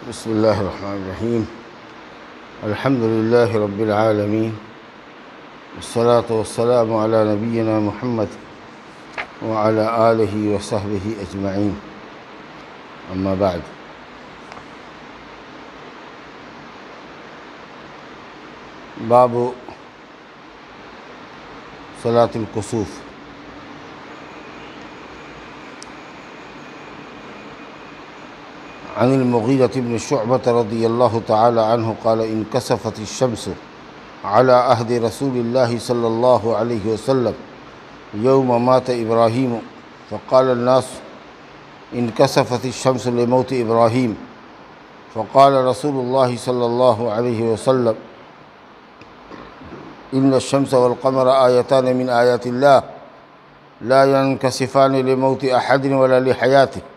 بسم اللہ الرحمن الرحیم الحمد للہ رب العالمین والصلاة والسلام علی نبینا محمد وعلی آلہ وصحبہ اجمعین اما بعد۔ باب صلاة الکسوف۔ عن المغیرة بن شعبة رضی اللہ تعالی عنہ قال انکسفت الشمس على عہد رسول اللہ صلی اللہ علیہ وسلم یوم مات ابراہیم فقال الناس انکسفت الشمس لموت ابراہیم فقال رسول اللہ صلی اللہ علیہ وسلم ان الشمس والقمر آیتان من آیات اللہ لا ينكسفان لموت احد ولا لحیاته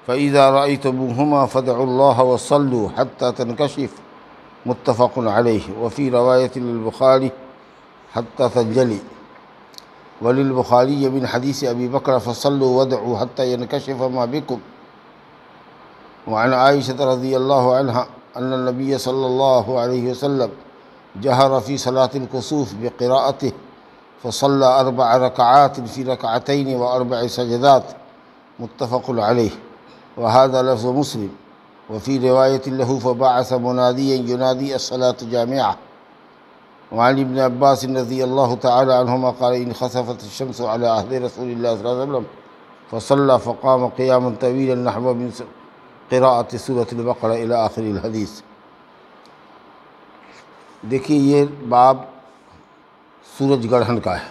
فإذا رأيتموهما فادعوا الله وصلوا حتى تنكشف متفق عليه وفي رواية للبخاري حتى تنجلي وللبخاري من حديث أبي بكر فصلوا وادعوا حتى ينكشف ما بكم وعن عائشة رضي الله عنها أن النبي صلى الله عليه وسلم جهر في صلاة الكسوف بقراءته فصلى 4 ركعات في ركعتين و4 سجدات متفق عليه وهذا لفظ مسلم وفي رواية له فبعث مناديا ينادي الصلاة جامعة وعن ابن عباس رضي الله تعالى عنهما قال إن خسفت الشمس على عهد رسول الله صلى الله عليه وسلم فصلى فقام قياما طويلا نحو من قراءة سورة البقرة إلى آخر الحديث۔ دیکھیے یہ باب سورج گرہن کا ہے۔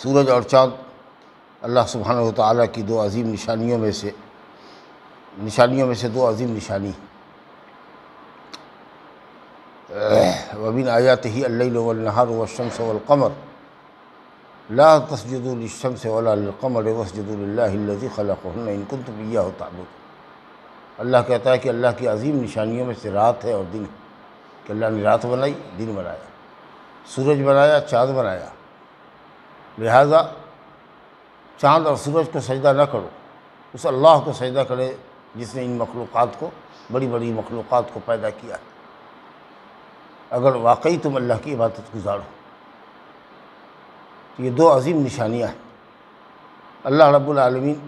سورج اور چاند اللہ سبحانہ و تعالیٰ کی دو عظیم نشانیوں میں سے دو عظیم نشانی۔ وَمِنْ آيَاتِهِ اللَّيْلُ وَالنَّهَارُ وَالشَّمْسُ وَالْقَمَرُ لَا تَسْجُدُوا لِلشَّمْسِ وَلَا لِلْقَمَرِ وَاسْجُدُوا لِلَّهِ الَّذِي خَلَقَهُنَّ إِن كُنتُمْ إِيَّاهُ تَعْبُدُونَ۔ اللہ کہتا ہے کہ اللہ کی عظیم نشانیوں میں سے رات ہے اور دن ہے، کہ اللہ نے رات بنائی، دن بنایا، سورج بنایا، چاند بنایا، لہذا چاند اور سورج کو سجدہ نہ کرو، اس اللہ کو سجدہ کرے جس نے ان مخلوقات کو، بڑی بڑی مخلوقات کو پیدا کیا ہے، اگر واقعی تم اللہ کی عبادت گزار ہو۔ یہ دو عظیم نشانیاں ہیں۔ اللہ رب العالمین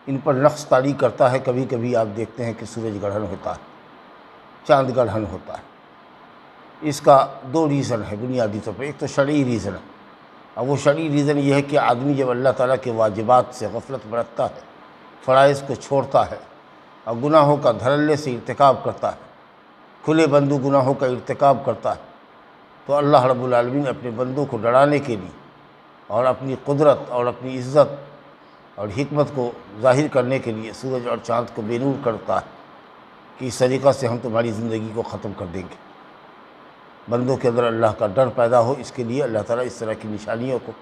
ان پر نقص طاری کرتا ہے۔ کبھی کبھی آپ دیکھتے ہیں کہ سورج گرہن ہوتا ہے، چاند گرہن ہوتا ہے۔ اس کا 2 ریزن ہے بنیادی طور پر۔ ایک تو شرعی ریزن ہے، اور وہ شرعی ریزن یہ ہے کہ آدمی جب اللہ تعالیٰ کے واجبات سے غفلت برتتا ہے، فرائض کو چھوڑتا ہے اور گناہوں کا دھڑلے سے ارتکاب کرتا ہے، کھلے بندو گناہوں کا ارتکاب کرتا ہے، تو اللہ رب العالمین اپنے بندوں کو ڈرانے کے لیے اور اپنی قدرت اور اپنی عزت اور حکمت کو ظاہر کرنے کے لیے سورج اور چاند کو بے نور کرتا ہے کہ اس طریقہ سے ہم تمہاری زندگی کو ختم کر دیں گے۔ بندوں کے اندر اللہ کا ڈر پیدا ہو، اس کے لیے اللہ تعالیٰ اس طرح کی نشانیوں کو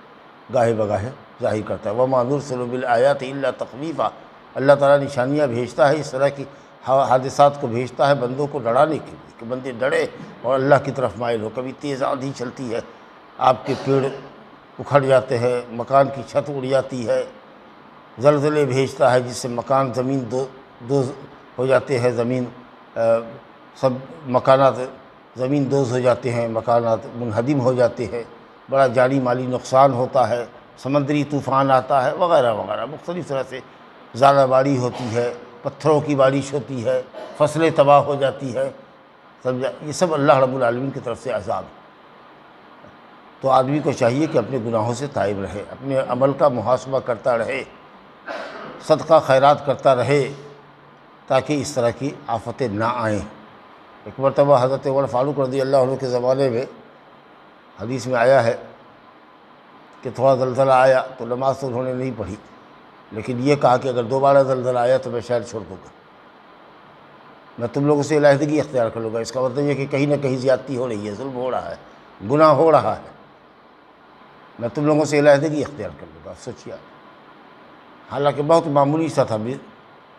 گاہے بگاہے ظاہر کرتا ہے۔ وَمَا نُرْسِلُ بِالْآيَاتِ إِلَّا تَخْوِيفًا۔ اللہ تعالیٰ نشانیاں بھیجتا ہے، اس طرح کی حادثات کو بھیجتا ہے بندوں کو ڈرانے کے لیے، کہ بندے ڈرے اور اللہ کی طرف مائل ہو۔ کبھی تیز آندھی چلتی ہے، آپ کے پیڑ اکھڑ جاتے ہیں، مکان کی چھت اڑ جاتی ہے، زلزلے بھیجتا ہے جس سے مکان زمین دوز ہو جاتے ہیں، سب مکانات زمین دوز ہو جاتے ہیں، مکانات منہدم ہو جاتے ہیں، بڑا جانی مالی نقصان ہوتا ہے، سمندری طوفان آتا ہے وغیرہ وغیرہ، مختلف طرح سے ژالہ باری ہوتی ہے، پتھروں کی بارش ہوتی ہے، فصلیں تباہ ہو جاتی ہے، سمجھا؟ یہ سب اللہ رب العالمین کی طرف سے عذاب ہے۔ تو آدمی کو چاہیے کہ اپنے گناہوں سے تائب رہے، اپنے عمل کا محاسبہ کرتا رہے، صدقہ خیرات کرتا رہے، تاکہ اس طرح کی آفتیں نہ آئیں۔ ایک مرتبہ حضرت عمر فاروق رضی اللہ عنہ کے زمانے میں حدیث میں آیا ہے کہ تھوڑا زلزلہ آیا تو نماز تو انہوں نے نہیں پڑھی، لیکن یہ کہا کہ اگر دوبارہ زلزلہ آیا تو میں شہر چھوڑ دوں گا، میں تم لوگوں سے علیحدگی اختیار کر لوں گا۔ اس کا مطلب یہ کہ کہیں نہ کہیں زیادتی ہو رہی ہے، ظلم ہو رہا ہے، گناہ ہو رہا ہے، میں تم لوگوں سے علیحدگی اختیار کر لوں گا۔ سوچیے، حالانکہ بہت معمولی سا تھا،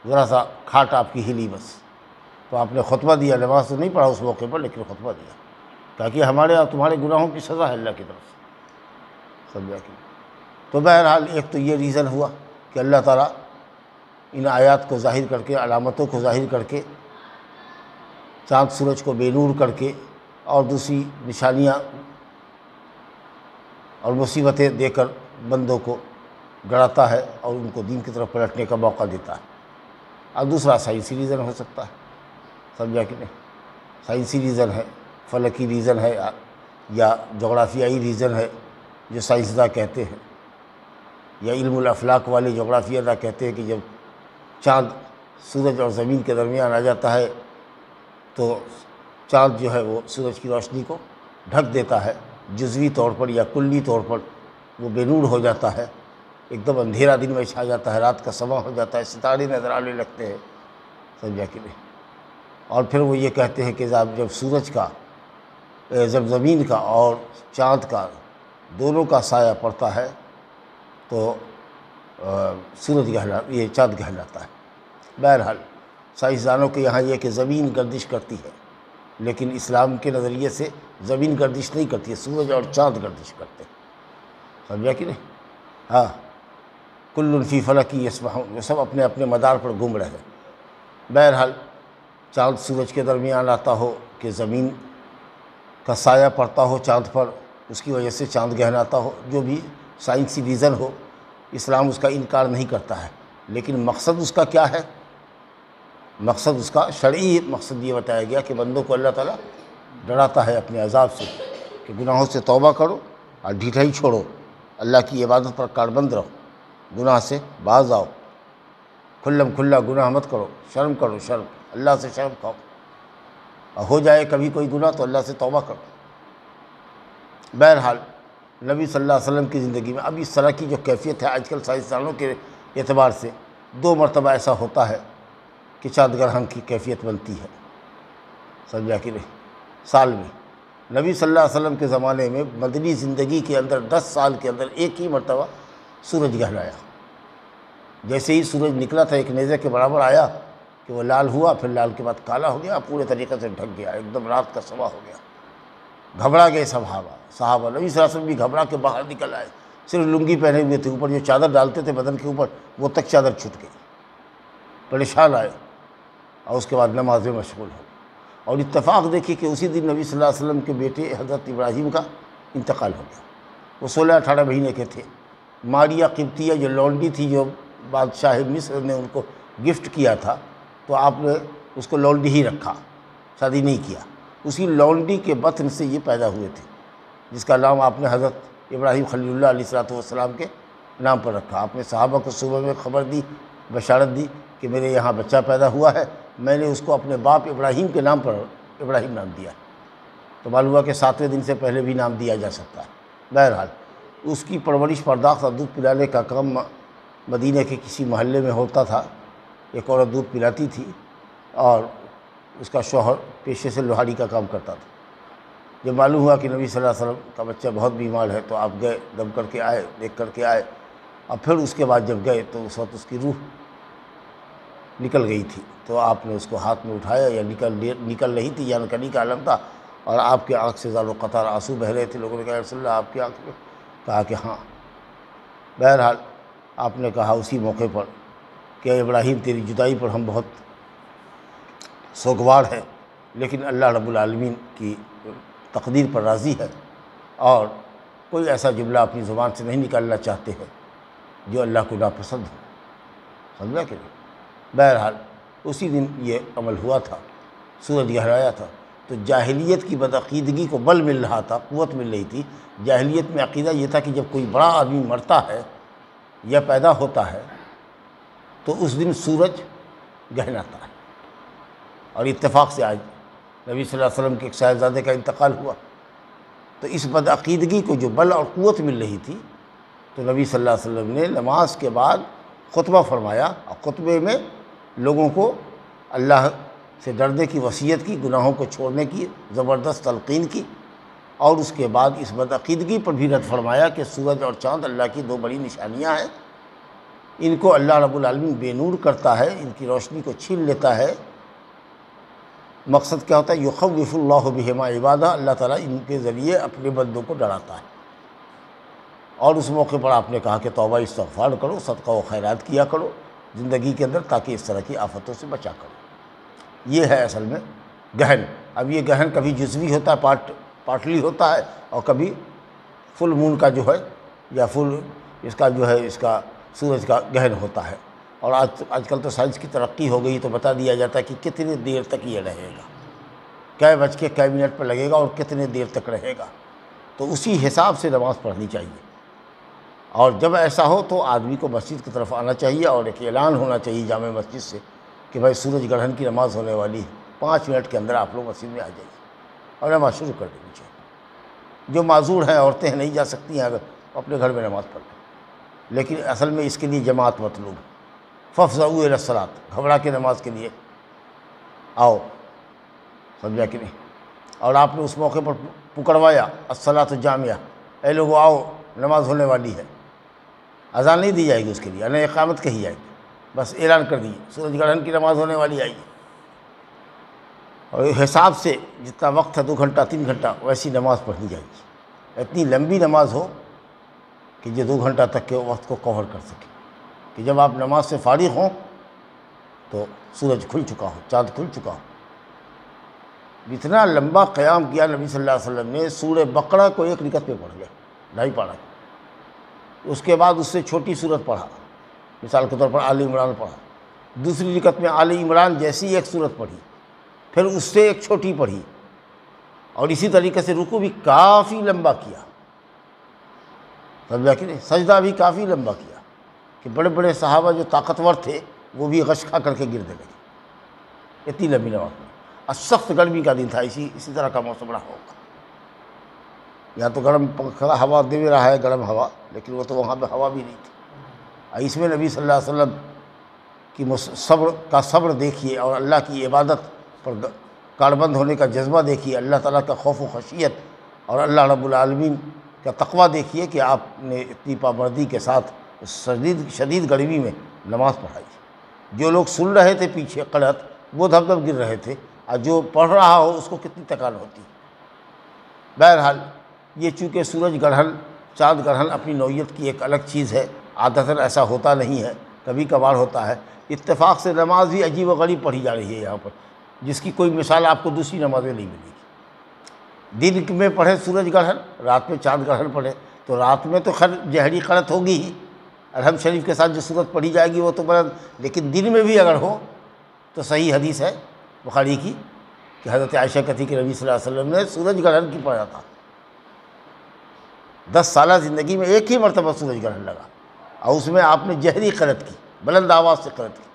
ذرا سا کھاٹ آپ کی ہلی بس، تو آپ نے خطبہ دیا، نماز تو نہیں پڑھا اس موقع پر، لیکن خطبہ دیا، تاکہ ہمارے اور تمہارے گناہوں کی سزا ہے اللہ کی طرف سے، سمجھا کہ۔ تو بہرحال ایک تو یہ ریزن ہوا کہ اللہ تعالیٰ ان آیات کو ظاہر کر کے، علامتوں کو ظاہر کر کے، چاند سورج کو بے نور کر کے اور دوسری نشانیاں اور مصیبتیں دے کر بندوں کو ڈراتا ہے اور ان کو دین کی طرف پلٹنے کا موقع دیتا ہے۔ اور دوسرا سائنسی ریزن ہو سکتا ہے، سمجھا کہ نہیں؟ سائنسی ریزن ہے، فلکی ریزن ہے، یا جغرافیائی ریزن ہے جو سائنسداں کہتے ہیں، یا علم الافلاک والے جغرافیہ داں کہتے ہیں کہ جب چاند سورج اور زمین کے درمیان آ جاتا ہے تو چاند جو ہے وہ سورج کی روشنی کو ڈھک دیتا ہے، جزوی طور پر یا کلی طور پر وہ بے نور ہو جاتا ہے، ایک دم اندھیرا دن میں چھا جاتا ہے، رات کا سما ہو جاتا ہے، ستارے نظر آنے لگتے ہیں، سمجھا کہ نہیں؟ اور پھر وہ یہ کہتے ہیں کہ جب سورج کا، جب زمین کا اور چاند کا دونوں کا سایہ پڑتا ہے تو یہ چاند کہلاتا ہے۔ بہرحال سائنسدانوں کے یہاں یہ کہ زمین گردش کرتی ہے، لیکن اسلام کے نظریے سے زمین گردش نہیں کرتی ہے، سورج اور چاند گردش کرتے ہیں، سمجھا کہ نہیں؟ ہاں، کل فی فلک یسبحون، وہ سب اپنے اپنے مدار پر گھوم رہے ہیں۔ بہرحال چاند سورج کے درمیان آتا ہو کہ زمین کا سایہ پڑتا ہو چاند پر، اس کی وجہ سے چاند گہراتا ہو، جو بھی سائنسی ریزن ہو، اسلام اس کا انکار نہیں کرتا ہے، لیکن مقصد اس کا کیا ہے؟ مقصد اس کا شرعی مقصد یہ بتایا گیا کہ بندوں کو اللہ تعالیٰ ڈراتا ہے اپنے عذاب سے کہ گناہوں سے توبہ کرو اور ڈھیٹھائی چھوڑو، اللہ کی عبادت پر کاربند رہو، گناہ سے باز آؤ، کھلا گناہ مت کرو، شرم کرو، شرم اللہ سے شرم کھاؤ، اور ہو جائے کبھی کوئی گناہ تو اللہ سے توبہ کرو۔ بہرحال نبی صلی اللہ علیہ وسلم کی زندگی میں اب اس طرح کی جو کیفیت ہے آج کل سائنسدانوں کے اعتبار سے 2 مرتبہ ایسا ہوتا ہے کہ چاند گرہن کی کیفیت بنتی ہے، سمجھا کہ نہیں؟ سال میں نبی صلی اللہ علیہ وسلم کے زمانے میں مدنی زندگی کے اندر 10 سال کے اندر ایک ہی مرتبہ سورج گہرایا، جیسے ہی سورج نکلا تھا ایک نیزے کے برابر آیا کہ وہ لال ہوا، پھر لال کے بعد کالا ہو گیا، پورے طریقے سے ڈھک گیا، ایک دم رات کا سما ہو گیا، گھبرا گئے صحابہ نبی صلی اللہ علیہ وسلم بھی گھبرا کے باہر نکل آئے، صرف لنگی پہنے ہوئے تھے، اوپر جو چادر ڈالتے تھے بدن کے اوپر وہ تک چادر چھوٹ گئی، پریشان آئے، اور اس کے بعد نماز میں مشغول ہو۔ اور اتفاق دیکھیے کہ اسی دن نبی صلی اللہ علیہ وسلم کے بیٹے حضرت ابراہیم کا انتقال ہو گیا، وہ 16-18 مہینے کے تھے۔ ماریہ قبطیہ جو لونڈی تھی، جو بادشاہ مصر نے ان کو گفٹ کیا تھا، تو آپ نے اس کو لونڈی ہی رکھا، شادی نہیں کیا، اسی لونڈی کے بطن سے یہ پیدا ہوئے تھے، جس کا نام آپ نے حضرت ابراہیم خلیل اللہ علیہ السلام کے نام پر رکھا۔ آپ نے صحابہ کو صبح میں خبر دی، بشارت دی کہ میرے یہاں بچہ پیدا ہوا ہے، میں نے اس کو اپنے باپ ابراہیم کے نام پر ابراہیم نام دیا، تو معلوم ہوا کہ 7ویں دن سے پہلے بھی نام دیا جا سکتا ہے۔ بہرحال اس کی پرورش پرداخت اور دودھ پلانے کا کام مدینہ کے کسی محلے میں ہوتا تھا، ایک عورت دودھ پلاتی تھی اور اس کا شوہر پیشے سے لوہاری کا کام کرتا تھا۔ جب معلوم ہوا کہ نبی صلی اللہ علیہ وسلم کا بچہ بہت بیمار ہے تو آپ گئے، دم کر کے آئے، دیکھ کر کے آئے، اور پھر اس کے بعد جب گئے تو اس وقت اس کی روح نکل گئی تھی، تو آپ نے اس کو ہاتھ میں اٹھایا، یا نکل رہی تھی، یا نکلنے کا عالم تھا، اور آپ کے آنکھ سے زار و قطار آنسو بہ رہے تھے۔ لوگوں نے کہا رسول اللہ آپ کی آنکھ میں؟ کہا کہ ہاں۔ بہرحال آپ نے کہا اسی موقع پر کہ ابراہیم تیری جدائی پر ہم بہت سوگوار ہیں، لیکن اللہ رب العالمین کی تقدیر پر راضی ہے، اور کوئی ایسا جملہ اپنی زبان سے نہیں نکالنا چاہتے ہیں جو اللہ کو ناپسند ہو، سمجھا کہ نہیں؟ بہرحال اسی دن یہ عمل ہوا تھا، سورج گہرایا تھا، تو جاہلیت کی بدعقیدگی کو بل مل رہا تھا، قوت مل رہی تھی۔ جاہلیت میں عقیدہ یہ تھا کہ جب کوئی بڑا آدمی مرتا ہے یا پیدا ہوتا ہے تو اس دن سورج گہراتا ہے، اور اتفاق سے آج نبی صلی اللہ علیہ وسلم کے ایک صاحبزادے کا انتقال ہوا، تو اس بدعقیدگی کو جو بل اور قوت مل رہی تھی، تو نبی صلی اللہ علیہ وسلم نے نماز کے بعد خطبہ فرمایا، اور خطبے میں لوگوں کو اللہ سے ڈرنے کی وصیت کی، گناہوں کو چھوڑنے کی زبردست تلقین کی، اور اس کے بعد اس بدعقیدگی پر بھی رد فرمایا کہ سورج اور چاند اللہ کی 2 بڑی نشانیاں ہیں، ان کو اللہ رب العالمین بے نور کرتا ہے، ان کی روشنی کو چھین لیتا ہے۔ مقصد کیا ہوتا ہے؟ یخوف اللہ بہما عبادہ، اللہ تعالیٰ ان کے ذریعے اپنے بندوں کو ڈراتا ہے۔ اور اس موقع پر آپ نے کہا کہ توبہ استغفار کرو، صدقہ و خیرات کیا کرو، زندگی کے اندر، تاکہ اس طرح کی آفتوں سے بچا کرو۔ یہ ہے اصل میں گہن۔ اب یہ گہن کبھی جزوی ہوتا ہے، پارٹلی ہوتا ہے، اور کبھی فل مون کا جو ہے یا فل اس کا جو ہے اس کا سورج کا گہن ہوتا ہے۔ اور آج کل تو سائنس کی ترقی ہو گئی، تو بتا دیا جاتا ہے کہ کتنی دیر تک یہ رہے گا، کئے بج کے کئے منٹ پر لگے گا اور کتنے دیر تک رہے گا۔ تو اسی حساب سے نماز پڑھنی چاہیے، اور جب ایسا ہو تو آدمی کو مسجد کی طرف آنا چاہیے، اور ایک اعلان ہونا چاہیے جامع مسجد سے کہ بھائی سورج گرہن کی نماز ہونے والی ہے، 5 منٹ کے اندر آپ لوگ مسجد میں آ جائیے اور نماز شروع کر دینی چاہیے۔ جو معذور ہیں، عورتیں نہیں جا سکتی ہیں، اگر اپنے گھر میں نماز پڑھ لیں، لیکن اصل میں اس کے لیے جماعت مطلوب ہے۔ فافزعوا الی الصلاۃ، گھبرا کے نماز کے لیے آؤ، سمجھا کہ نہیں؟ اور آپ نے اس موقع پر پکڑوایا الصلاۃ جامعہ، اے لوگو آؤ نماز ہونے والی ہے۔ اذان نہیں دی جائے گی اس کے لیے، یعنی اقامت کہی جائے گی، بس اعلان کر دیجیے سورج گرہن کی نماز ہونے والی آئیے، اور حساب سے جتنا وقت ہے 2 گھنٹہ 3 گھنٹہ ویسی نماز پڑھنی جائے گی۔ اتنی لمبی نماز ہو کہ جو 2 گھنٹہ تک کے وقت کو کور کر سکے، کہ جب آپ نماز سے فارغ ہوں تو سورج کھل چکا ہو، چاند کھل چکا ہو۔ اتنا لمبا قیام کیا نبی صلی اللہ علیہ وسلم نے، سورہ بقرہ کو 1 رکعت پہ پڑھ لیا، 2.5 پارہ۔ اس کے بعد اس سے چھوٹی سورت پڑھا، مثال کے طور پر آل عمران پڑھا، دوسری رکعت میں آل عمران جیسی ایک سورت پڑھی، پھر اس سے ایک چھوٹی پڑھی، اور اسی طریقے سے رکوع بھی کافی لمبا کیا، سمجھا کہ نہیں؟ سجدہ بھی کافی لمبا کیا کہ بڑے بڑے صحابہ جو طاقتور تھے وہ بھی غش کھا کر کے گرنے لگے، اتنی لمبی نماز پڑھی۔ اور سخت گرمی کا دن تھا، اسی طرح کا موسم رہا ہوگا، یہاں تو گرم پنکھا ہوا دے رہا ہے، گرم ہوا، لیکن وہ تو وہاں پہ ہوا بھی نہیں تھی۔ اس میں نبی صلی اللہ علیہ وسلم کی صبر دیکھیے، اور اللہ کی عبادت پر کاربند ہونے کا جذبہ دیکھیے، اللہ تعالیٰ کا خوف و خشیت اور اللہ رب العالمین کا تقویٰ دیکھیے کہ آپ نے اتنی پابندی کے ساتھ اس شدید گرمی میں نماز پڑھائی۔ جو لوگ سن رہے تھے پیچھے قرأت، وہ دھب دھب گر رہے تھے، اور جو پڑھ رہا ہو اس کو کتنی تکان ہوتی۔ بہرحال یہ چونکہ سورج گرہن، چاند گرہن اپنی نوعیت کی ایک الگ چیز ہے، عادتاً ایسا ہوتا نہیں ہے، کبھی کبھار ہوتا ہے۔ اتفاق سے نماز بھی عجیب و غریب پڑھی جا رہی ہے یہاں پر، جس کی کوئی مثال آپ کو دوسری نمازیں نہیں ملے گی۔ دن میں پڑھے سورج گرہن، رات میں چاند گرہن پڑھے، تو رات میں تو خیر جہری قرأت ہوگی ہی، الحمد شریف کے ساتھ جو سورت پڑھی جائے گی وہ تو بلند، لیکن دن میں بھی اگر ہو تو صحیح حدیث ہے بخاری کی کہ حضرت عائشہ کہتی کہ نبی صلی اللہ علیہ وسلم نے سورج گرہن کی پڑھا تھا، 10 سالہ زندگی میں ایک ہی مرتبہ سورج گرہن لگا، اور اس میں آپ نے جہری قرأت کی، بلند آواز سے قرأت کی۔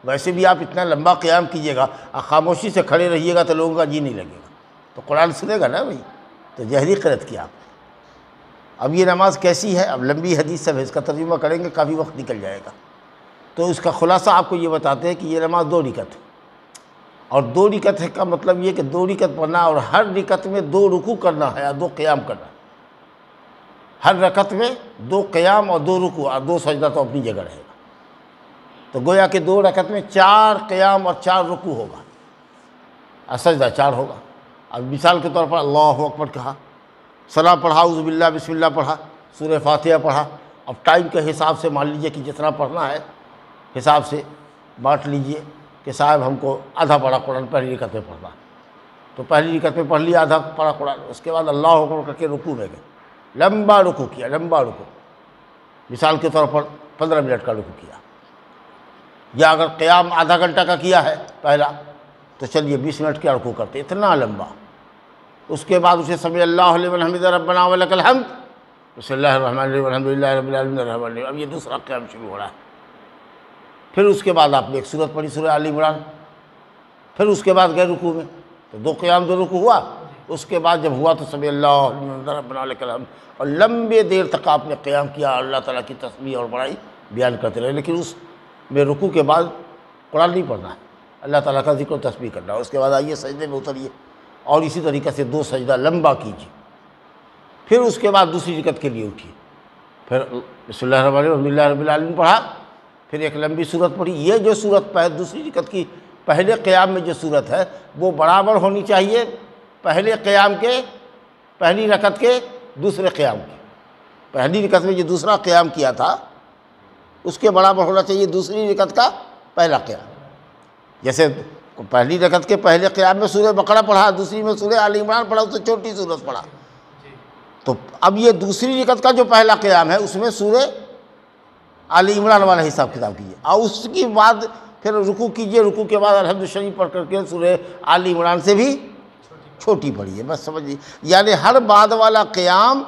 ویسے بھی آپ اتنا لمبا قیام کیجیے گا، خاموشی سے کھڑے رہیے گا تو لوگوں کا جی نہیں لگے گا، تو قرآن سنے گا نا بھائی، تو جہری قرأت کی آپ نے۔ اب یہ نماز کیسی ہے؟ اب لمبی حدیث سے اس کا ترجمہ کریں گے، کافی وقت نکل جائے گا، تو اس کا خلاصہ آپ کو یہ بتاتے ہیں کہ یہ نماز 2 رکعت ہے، اور 2 رکعت ہے کا مطلب یہ کہ 2 رکعت پڑھنا، اور ہر رکعت میں 2 رکوع کرنا ہے، یا 2 قیام کرنا ہے۔ ہر رکعت میں 2 قیام اور 2 رکوع اور 2 سجدہ تو اپنی جگہ رہے گا، تو گویا کہ 2 رکعت میں 4 قیام اور 4 رکوع ہوگا، اور سجدہ 4 ہوگا۔ اب مثال کے طور پر اللہ اکبر کہا، سلام پڑھا، اعوذ باللہ بسم اللہ پڑھا، سورہ فاتحہ پڑھا۔ اب ٹائم کے حساب سے مان لیجئے کہ جتنا پڑھنا ہے حساب سے بانٹ لیجئے کہ صاحب ہم کو آدھا پڑھا قرآن پہلی رکعت میں پڑھنا، تو پہلی رکعت میں پڑھ لیا آدھا پڑھا قرآن، اس کے بعد اللہ اکبر کر کے رکوع میں گئے، لمبا رکوع کیا، لمبا رکوع، مثال کے طور پر 15 منٹ کا رکوع کیا، یا اگر قیام آدھا گھنٹہ کا کیا ہے پہلا، تو چلیے 20 منٹ کا رکوع کرتے، اتنا لمبا۔ اس کے بعد اسے سمع اللہ لمن حمدہ ربنا ولک الحمد، بسم اللہ الرحمن الرحیم الحمد للہ رب العالمین الرحمن الرحیم۔ اب یہ دوسرا قیام شروع ہو رہا ہے۔ پھر اس کے بعد آپ نے ایک سورت پڑھی، سورہ آل عمران، پھر اس کے بعد گئے رکوع میں، تو 2 قیام 2 رکوع ہوا۔ اس کے بعد جب ہوا تو سمع اللہ لمن حمدہ ربنا ولک الحمد، اور لمبے دیر تک آپ نے قیام کیا، اللہ تعالیٰ کی تسبیح اور بڑائی بیان کرتے رہے، لیکن اس میں رکوع کے بعد قرآن نہیں پڑھنا ہے، اللہ تعالیٰ کا ذکر و تسبیح کرنا ہے۔ اس کے بعد آئیے سجدے میں اتریے، اور اسی طریقے سے 2 سجدہ لمبا کیجیے، پھر اس کے بعد دوسری رکعت کے لیے اٹھیے، پھر بسم اللہ الرحمن الرحیم الحمد للہ رب العالمین پڑھا، پھر ایک لمبی سورت پڑھی۔ یہ جو سورت دوسری رکعت کی پہلے قیام میں جو سورت ہے وہ برابر ہونی چاہیے پہلے قیام کے، پہلی رکعت کے دوسرے قیام کے۔ پہلی رکعت میں جو دوسرا قیام کیا تھا اس کے برابر ہونا چاہیے دوسری رکعت کا پہلا قیام۔ جیسے پہلی رکعت کے پہلے قیام میں سورہ بقرہ پڑھا، دوسری میں سورہ آل عمران پڑھا، اس سے چھوٹی سورت پڑھا، تو اب یہ دوسری رکعت کا جو پہلا قیام ہے اس میں سورہ آل عمران والا حساب کتاب کیجیے، اور اس کے بعد پھر رکوع کیجیے، رکوع کے بعد الحمد شریف پڑھ کر کے سورہ آل عمران سے بھی چھوٹی پڑھیے، بس سمجھیے، یعنی ہر بعد والا قیام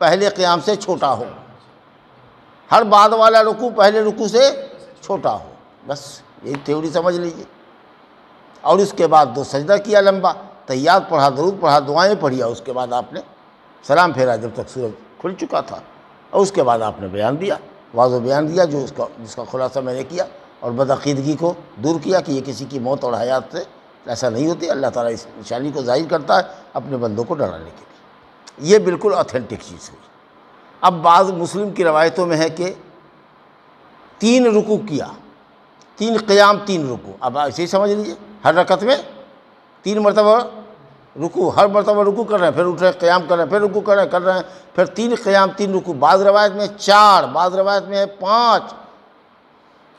پہلے قیام سے چھوٹا ہو، ہر بعد والا رکوع پہلے رکوع سے چھوٹا ہو، بس یہی تھیوری سمجھ لیجیے۔ اور اس کے بعد 2 سجدہ کیا لمبا، تحیات پڑھا، درود پڑھا، دعائیں پڑھی، اور اس کے بعد آپ نے سلام پھیرا جب تک سورج کھل چکا تھا، اور اس کے بعد آپ نے بیان دیا، واضح بیان دیا جس کا خلاصہ میں نے کیا، اور بدعقیدگی کو دور کیا کہ یہ کسی کی موت اور حیات سے ایسا نہیں ہوتی، اللہ تعالیٰ اس نشانی کو ظاہر کرتا ہے اپنے بندوں کو ڈرانے کے لیے۔ یہ بالکل اوتھینٹک چیز ہوئی۔ اب بعض مسلم کی روایتوں میں ہے کہ 3 رکوع کیا، 3 قیام 3 رکوع، اب ایسے ہی سمجھ لیجیے، ہر رکعت میں 3 مرتبہ رکوع، ہر مرتبہ رکوع کر رہے ہیں، پھر اٹھ رہے ہیں، قیام کر رہے ہیں، پھر رکوع کر رہے ہیں، پھر 3 قیام 3 رکوع، بعض روایت میں 4، بعض روایت میں 5،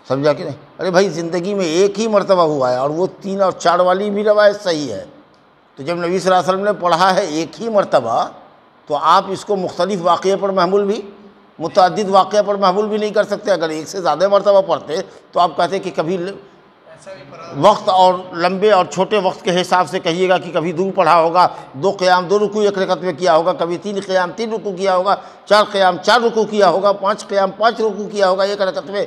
سمجھا کہ نہیں؟ ارے بھائی زندگی میں ایک ہی مرتبہ ہوا ہے، اور وہ 3 اور 4 والی بھی روایت صحیح ہے، تو جب نبی صلی اللہ علیہ وسلم نے پڑھا ہے ایک ہی مرتبہ، تو آپ اس کو مختلف واقعے پر محمول بھی، متعدد واقعہ پر محمول بھی نہیں کر سکتے۔ اگر ایک سے زیادہ مرتبہ پڑھتے تو آپ کہتے کہ کبھی وقت اور لمبے اور چھوٹے وقت کے حساب سے کہیے گا کہ کبھی دور پڑھا ہوگا، 2 قیام 2 رکوع ایک رکعت میں کیا ہوگا، کبھی 3 قیام 3 رکوع کیا ہوگا، 4 قیام 4 رکوع کیا ہوگا، 5 قیام 5 رکوع کیا ہوگا ایک رکعت میں،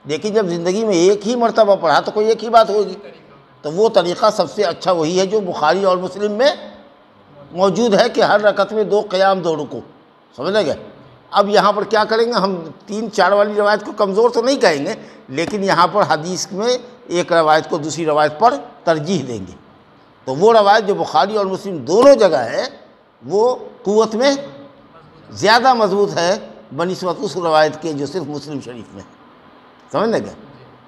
لیکن جب زندگی میں ایک ہی مرتبہ پڑھا تو کوئی ایک ہی بات ہوگی، تو وہ طریقہ سب سے اچھا وہی ہے جو بخاری اور مسلم میں موجود ہے کہ ہر رکعت میں 2 قیام 2 رکوع، سمجھ لے گئے؟ اب یہاں پر کیا کریں گے، ہم 3 4 والی روایت کو کمزور تو نہیں کہیں گے، لیکن یہاں پر حدیث میں ایک روایت کو دوسری روایت پر ترجیح دیں گے، تو وہ روایت جو بخاری اور مسلم دونوں جگہ ہے وہ قوت میں زیادہ مضبوط ہے بنسبت اس روایت کے جو صرف مسلم شریف میں ہے، سمجھ لے گئے؟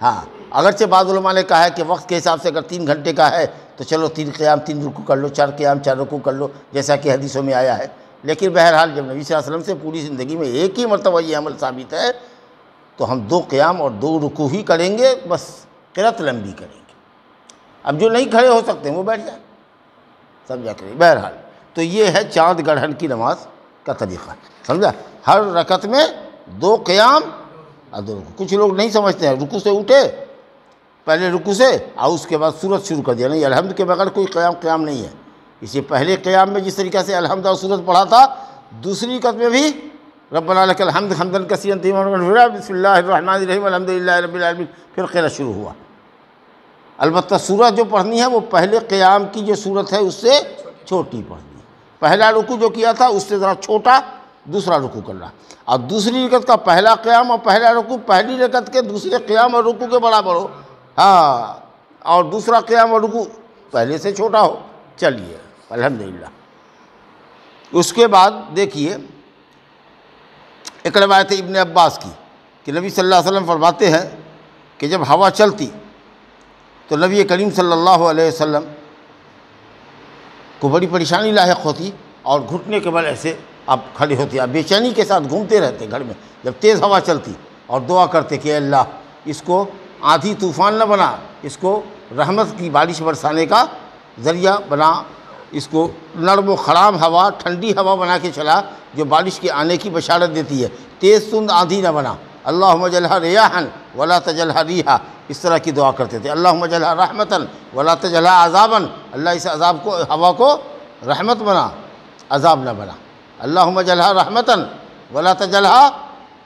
ہاں، اگرچہ بعض علماء نے کہا ہے کہ وقت کے حساب سے اگر 3 گھنٹے کا ہے تو چلو 3 قیام 3 رکوع کر لو، 4 قیام 4 رکوع کر لو، جیسا کہ حدیثوں میں آیا ہے، لیکن بہرحال جب نبی صلی اللہ علیہ وسلم سے پوری زندگی میں ایک ہی مرتبہ یہ عمل ثابت ہے تو ہم 2 قیام اور 2 رکوع ہی کریں گے، بس قرأت لمبی کریں گے۔ اب جو نہیں کھڑے ہو سکتے ہیں وہ بیٹھ جائیں، سمجھا کریں۔ بہرحال تو یہ ہے چاند گڑھن کی نماز کا طریقہ، سمجھا؟ ہر رکعت میں 2 قیام اور 2 رکوع۔ کچھ لوگ نہیں سمجھتے ہیں، رکوع سے اٹھے، پہلے رکوع سے اور اس کے بعد سورت شروع کر دیا، نہیں، الحمد کے بغیر کوئی قیام نہیں ہے۔ اسی پہلے قیام میں جس طریقہ سے الحمد اور سورت پڑھا تھا، دوسری رکعت میں بھی ربنا لک الحمد حمدا کثیرا طیبا مبارکا بسم اللہ الرحمن الرحیم الحمد للہ رب العالمین، پھر قرأت شروع ہوا۔ البتہ سورت جو پڑھنی ہے وہ پہلے قیام کی جو سورت ہے اس سے چھوٹی پڑھنی ہے، پہلا رکوع جو کیا تھا اس سے ذرا چھوٹا دوسرا رکوع کرنا، اور دوسری رکعت کا پہلا قیام اور پہلا رکوع پہلی رکعت کے دوسرے قیام اور رکوع کے برابر ہو، ہاں، اور دوسرا قیام اور رکوع پہلے سے چھوٹا ہو، چلیے الحمدللہ۔ اس کے بعد دیکھیے ایک روایت ابن عباس کی کہ نبی صلی اللہ علیہ وسلم فرماتے ہیں کہ جب ہوا چلتی تو نبی کریم صلی اللہ علیہ وسلم کو بڑی پریشانی لاحق ہوتی، اور گھٹنے کے بل ایسے آپ کھڑے ہوتے، آپ بے چینی کے ساتھ گھومتے رہتے گھر میں جب تیز ہوا چلتی، اور دعا کرتے کہ اے اللہ اس کو آندھی طوفان نہ بنا، اس کو رحمت کی بارش برسانے کا ذریعہ بنا، اس کو نرم و خرام ہوا، ٹھنڈی ہوا بنا کے چلا جو بارش کے آنے کی بشارت دیتی ہے، تیز تند آندھی نہ بنا، اللہم اجعلھا ریاحا ولا تجعلھا ریحا، اس طرح کی دعا کرتے تھے، اللہم اجعلھا رحمتا ولا تجعلھا عذابا، اللہ اس عذاب کو، ہوا کو رحمت بنا، عذاب نہ بنا، اللہم اجعلھا رحمتا ولا تجعلھا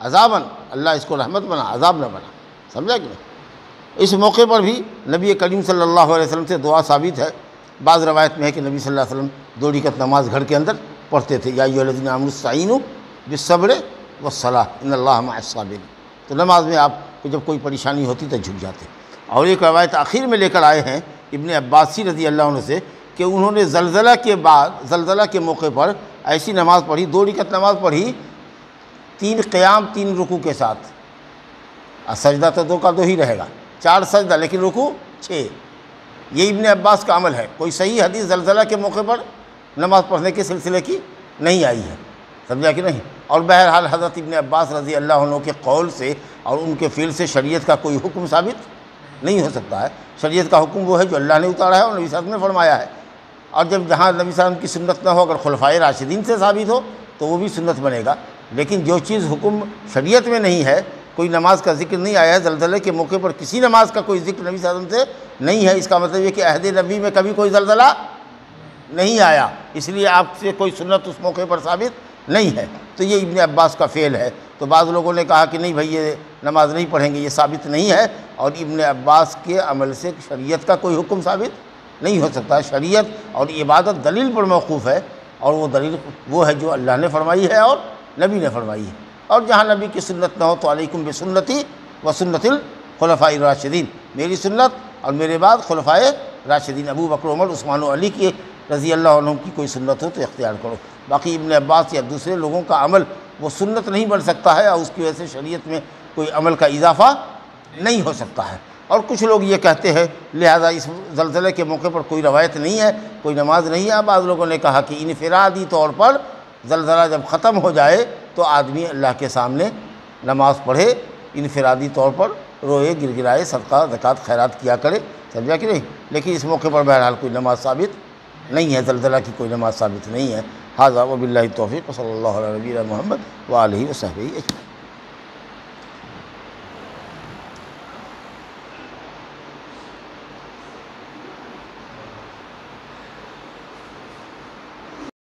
عذابا، اللہ اس کو رحمت بنا، عذاب نہ بنا، سمجھا کہ نہیں؟ اس موقع پر بھی نبی کریم صلی اللہ علیہ وسلم سے دعا ثابت ہے، بعض روایت میں ہے کہ نبی صلی اللہ علیہ وسلم 2 رکعت نماز گھر کے اندر پڑھتے تھے، یا ایھا الذین آمنوا استعینوا بالصبر والصلاۃ ان اللہ مع الصابرین، تو نماز میں آپ کو جب کوئی پریشانی ہوتی تو جھک جاتے۔ اور ایک روایت آخر میں لے کر آئے ہیں ابن عباسی رضی اللہ عنہ سے کہ انہوں نے زلزلہ کے بعد، زلزلہ کے موقع پر ایسی نماز پڑھی، 2 رکعت نماز پڑھی 3 قیام 3 رکوع کے ساتھ، اور سجدہ تو 2 کا 2 ہی رہے گا، 4 سجدہ لیکن رکوع 6۔ یہ ابن عباس کا عمل ہے، کوئی صحیح حدیث زلزلہ کے موقع پر نماز پڑھنے کے سلسلے کی نہیں آئی ہے، سمجھا کہ نہیں؟ اور بہرحال حضرت ابن عباس رضی اللہ عنہ کے قول سے اور ان کے فعل سے شریعت کا کوئی حکم ثابت نہیں ہو سکتا ہے۔ شریعت کا حکم وہ ہے جو اللہ نے اتارا ہے اور نبی صلی اللہ علیہ وسلم نے فرمایا ہے، اور جب جہاں نبی صلی اللہ علیہ وسلم کی سنت نہ ہو، اگر خلفائے راشدین سے ثابت ہو تو وہ بھی سنت بنے گا۔ لیکن جو چیز حکم شریعت میں نہیں ہے، کوئی نماز کا ذکر نہیں آیا ہے، زلزلے کے موقع پر کسی نماز کا کوئی ذکر نبی صلی اللہ علیہ وسلم سے نہیں ہے، اس کا مطلب یہ کہ عہد نبی میں کبھی کوئی زلزلہ نہیں آیا، اس لیے آپ سے کوئی سنت اس موقع پر ثابت نہیں ہے۔ تو یہ ابن عباس کا فعل ہے۔ تو بعض لوگوں نے کہا کہ نہیں بھائی یہ نماز نہیں پڑھیں گے، یہ ثابت نہیں ہے، اور ابن عباس کے عمل سے شریعت کا کوئی حکم ثابت نہیں ہو سکتا۔ شریعت اور عبادت دلیل پر موقوف ہے، اور وہ دلیل وہ ہے جو اللہ نے فرمائی ہے اور نبی نے فرمائی ہے، اور جہاں نبی کی سنت نہ ہو تو علیکم بسنتی و سنت الخلفاء الراشدین، میری سنت اور میرے بعد خلفائے راشدین ابو بکر عمر عثمان و علی کی رضی اللہ عنہ کی کوئی سنت ہو تو اختیار کرو۔ باقی ابن عباس یا دوسرے لوگوں کا عمل وہ سنت نہیں بن سکتا ہے، اور اس کی وجہ سے شریعت میں کوئی عمل کا اضافہ نہیں ہو سکتا ہے۔ اور کچھ لوگ یہ کہتے ہیں لہذا اس زلزلے کے موقع پر کوئی روایت نہیں ہے، کوئی نماز نہیں ہے۔ بعض لوگوں نے کہا کہ انفرادی طور پر زلزلہ جب ختم ہو جائے تو آدمی اللہ کے سامنے نماز پڑھے، انفرادی طور پر روئے، گر گرائے، صدقہ زکوٰۃ خیرات کیا کرے، سمجھا کہ نہیں؟ لیکن اس موقع پر بہرحال کوئی نماز ثابت نہیں ہے، زلزلہ کی کوئی نماز ثابت نہیں ہے۔ ھذا وباللہ التوفیق، صلی اللہ علیہ نبینا محمد وآلہ وصحبہ اجمعین۔